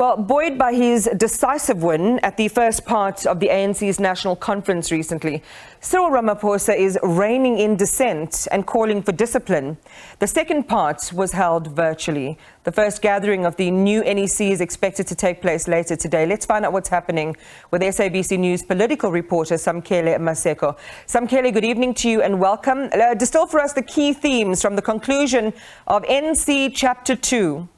Well, buoyed by his decisive win at the first part of the ANC's national conference recently, Cyril Ramaphosa is reining in dissent and calling for discipline. The second part was held virtually. The first gathering of the new NEC is expected to take place later today. Let's find out what's happening with SABC News political reporter Samkele Maseko. Samkele, good evening to you and welcome. Distill for us the key themes from the conclusion of NC Chapter 2.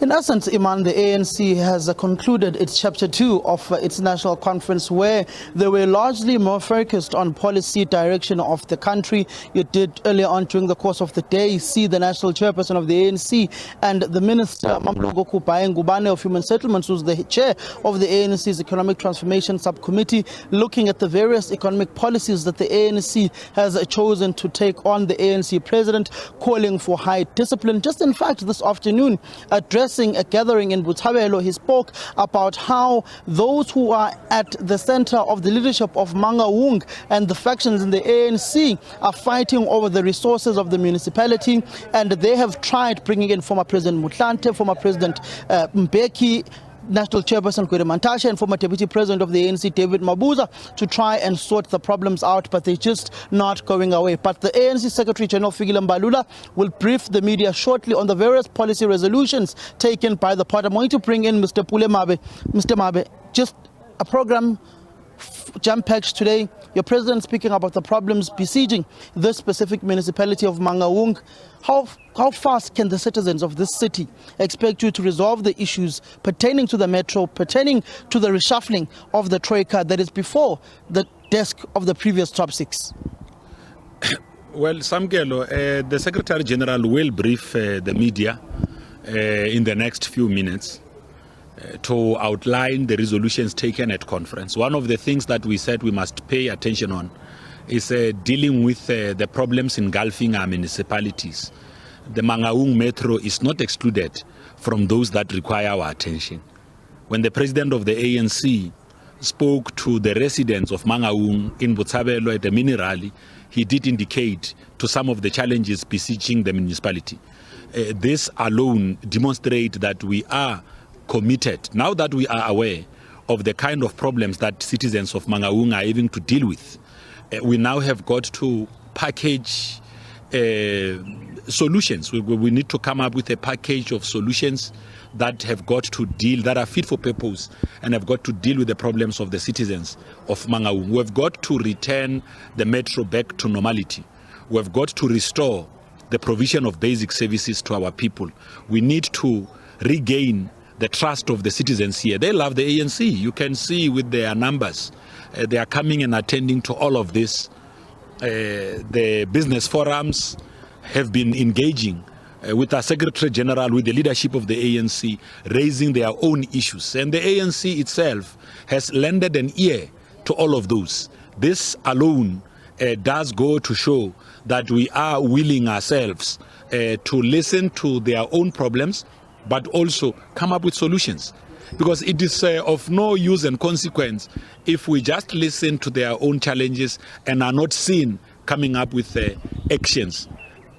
In essence, Iman, the ANC has concluded its Chapter 2 of its national conference, where they were largely more focused on policy direction of the country. You did earlier on during the course of the day see the national chairperson of the ANC and the Minister Ngubane of Human Settlements, who's the chair of the ANC's Economic Transformation Subcommittee, looking at the various economic policies that the ANC has chosen to take on the ANC president, calling for high discipline. Just in fact, this afternoon, addressing a gathering in Butabelo, he spoke about how those who are at the center of the leadership of Mangaung and the factions in the ANC are fighting over the resources of the municipality, and they have tried bringing in former President Motlanthe, former President Mbeki, National Chairperson Kwere Mantashe, and former Deputy President of the ANC David Mabuza to try and sort the problems out, but they're just not going away. But the ANC Secretary General Fikile Mbalula will brief the media shortly on the various policy resolutions taken by the party. I'm going to bring in Mr. Pule Mabe. Mr. Mabe, just a program jam-packed today. Your president speaking about the problems besieging this specific municipality of Mangaung. How fast can the citizens of this city expect you to resolve the issues pertaining to the metro, pertaining to the reshuffling of the troika that is before the desk of the previous top six? Well, Samkelo, the Secretary General will brief the media in the next few minutes to outline the resolutions taken at conference. One of the things that we said we must pay attention on is dealing with the problems engulfing our municipalities. The Mangaung Metro is not excluded from those that require our attention. When the president of the ANC spoke to the residents of Mangaung in Botshabelo at a mini rally, he did indicate to some of the challenges besieging the municipality. This alone demonstrates that we are committed, now that we are aware of the kind of problems that citizens of Mangaung are having to deal with. We now have got to package solutions. We need to come up with a package of solutions that have got to deal, that are fit for purpose, and have got to deal with the problems of the citizens of Mangaung. We've got to return the metro back to normality. We've got to restore the provision of basic services to our people. We need to regain the trust of the citizens here. They love the ANC. You can see with their numbers. They are coming and attending to all of this. The business forums have been engaging with our Secretary General, with the leadership of the ANC, raising their own issues. And the ANC itself has lended an ear to all of those. This alone does go to show that we are willing ourselves to listen to their own problems, but also come up with solutions. Because it is of no use and consequence if we just listen to their own challenges and are not seen coming up with actions.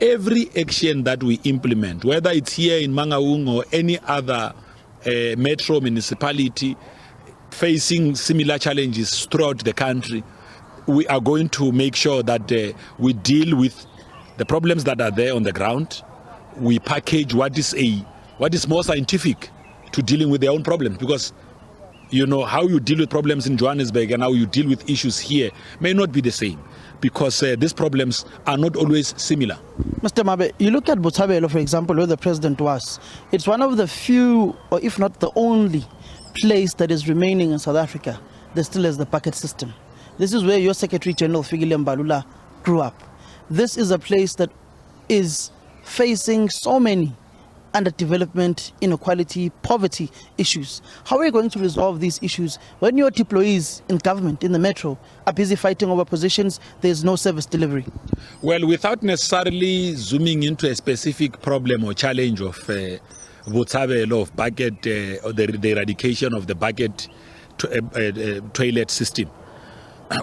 Every action that we implement, whether it's here in Mangaung or any other metro municipality facing similar challenges throughout the country, we are going to make sure that we deal with the problems that are there on the ground. We package what is more scientific to dealing with their own problems, because you know how you deal with problems in Johannesburg and how you deal with issues here may not be the same, because these problems are not always similar. Mr. Mabe, you look at Botshabelo, for example, where the president was. It's one of the few, or if not the only, place that is remaining in South Africa that still has the bucket system. This is where your Secretary General Fikile Mbalula grew up. This is a place that is facing so many underdevelopment, inequality, poverty issues. How are you going to resolve these issues when your employees in government, in the metro, are busy fighting over positions? There's no service delivery. Well, without necessarily zooming into a specific problem or challenge of Botshabelo, of bucket, or the eradication of the bucket toilet system,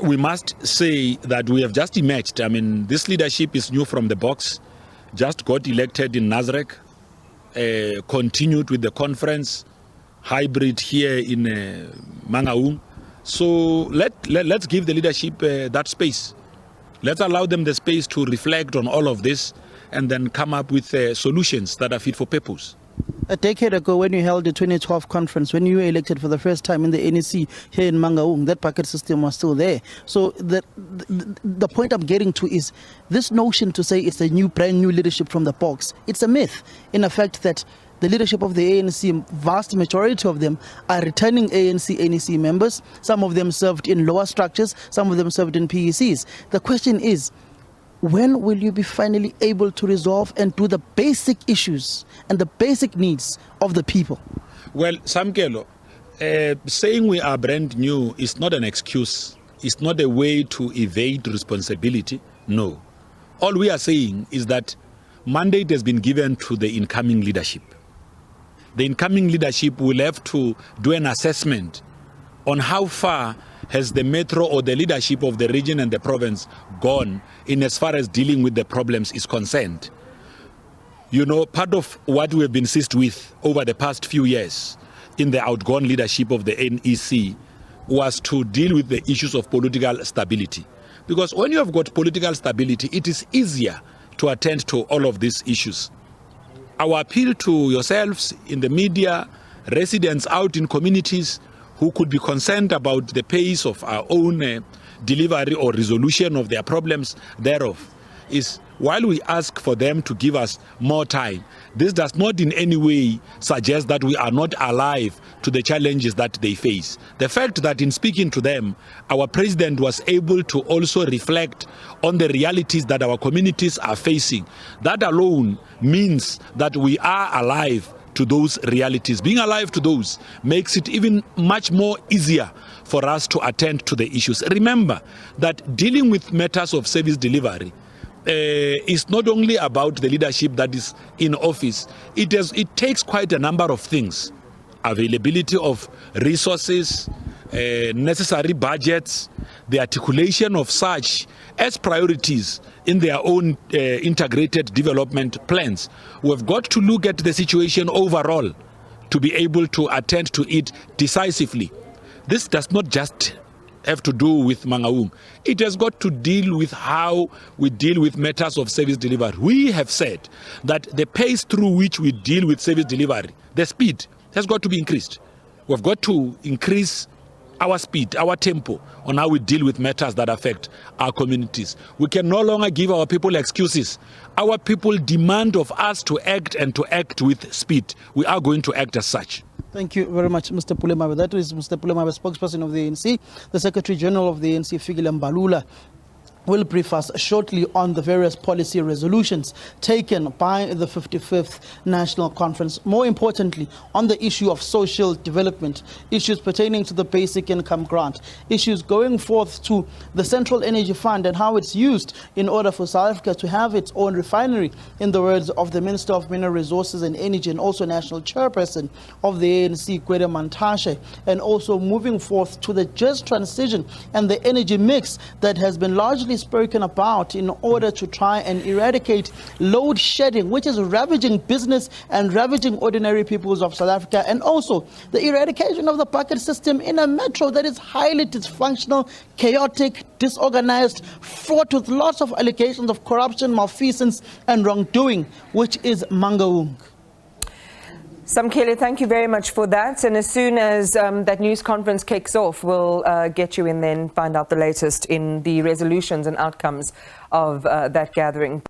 we must say that we have just emerged. I mean, this leadership is new from the box, just got elected in Nasrec. continued with the conference, hybrid here in Mangaung. So let's give the leadership that space. Let's allow them the space to reflect on all of this and then come up with solutions that are fit for purpose. A decade ago, when you held the 2012 conference, when you were elected for the first time in the NEC here in Mangaung, that packet system was still there. So the point I'm getting to is this notion to say it's a brand new leadership from the box. It's a myth, in effect, that the leadership of the ANC, vast majority of them are returning ANC-NEC members. Some of them served in lower structures, some of them served in PECs. The question is, when will you be finally able to resolve and do the basic issues and the basic needs of the people? Well, Samkele, saying we are brand new is not an excuse. It's not a way to evade responsibility. No. All we are saying is that mandate has been given to the incoming leadership. The incoming leadership will have to do an assessment on how far has the metro or the leadership of the region and the province gone in as far as dealing with the problems is concerned. You know, part of what we have been seized with over the past few years in the outgone leadership of the NEC was to deal with the issues of political stability. Because when you have got political stability, it is easier to attend to all of these issues. Our appeal to yourselves in the media, residents out in communities who could be concerned about the pace of our own delivery or resolution of their problems thereof is, while we ask for them to give us more time, this does not in any way suggest that we are not alive to the challenges that they face. The fact that in speaking to them, our president was able to also reflect on the realities that our communities are facing, that alone means that we are alive to those realities. Being alive to those makes it even much more easier for us to attend to the issues. Remember that dealing with matters of service delivery is not only about the leadership that is in office. It takes quite a number of things. Availability of resources, necessary budgets, the articulation of such as priorities in their own integrated development plans. We've got to look at the situation overall to be able to attend to it decisively. This does not just have to do with Mangaung. It has got to deal with how we deal with matters of service delivery. We have said that the pace through which we deal with service delivery, the speed, has got to be increased. We've got to increase our speed, our tempo on how we deal with matters that affect our communities. We can no longer give our people excuses. Our people demand of us to act and to act with speed. We are going to act as such. Thank you very much, Mr. Pule Mabe. That is Mr. Pule Mabe, spokesperson of the ANC. The Secretary General of the ANC, Fikile Mbalula, will brief us shortly on the various policy resolutions taken by the 55th National Conference. More importantly, on the issue of social development, issues pertaining to the basic income grant, issues going forth to the Central Energy Fund and how it's used in order for South Africa to have its own refinery, in the words of the Minister of Mineral Resources and Energy and also National Chairperson of the ANC, Buoyed Mantashe, and also moving forth to the just transition and the energy mix that has been largely spoken about in order to try and eradicate load shedding, which is ravaging business and ravaging ordinary peoples of South Africa, and also the eradication of the bucket system in a metro that is highly dysfunctional, chaotic, disorganized, fraught with lots of allegations of corruption, malfeasance and wrongdoing, which is Mangaung. Samkele, thank you very much for that. And as soon as that news conference kicks off, we'll get you in then, find out the latest in the resolutions and outcomes of that gathering.